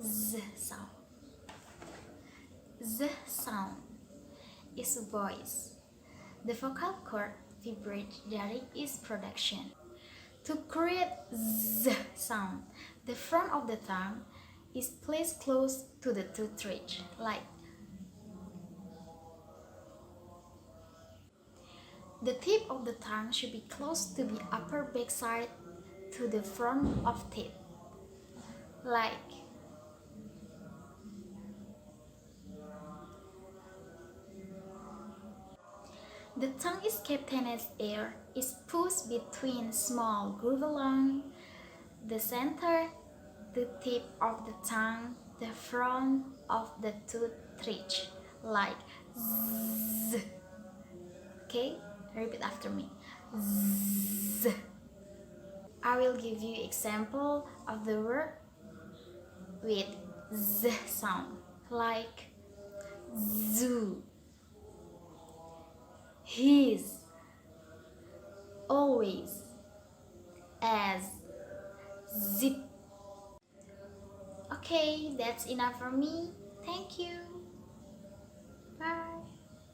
Z sound. Z sound is voice. The vocal cord vibrates during its production. To create Z sound, the front of the tongue is placed close to the tooth ridge, like the tip of the tongue should be close to the upper backside to the front of teeth, like the tongue is kept as air is pushed between small groove along the center, the tip of the tongue, the front of the tooth ridge, like Z. Okay, repeat after me. Z. I will give you example of the word with Z sound, like zoo, his, always, as, zip. Okay, that's enough for me. Thank you.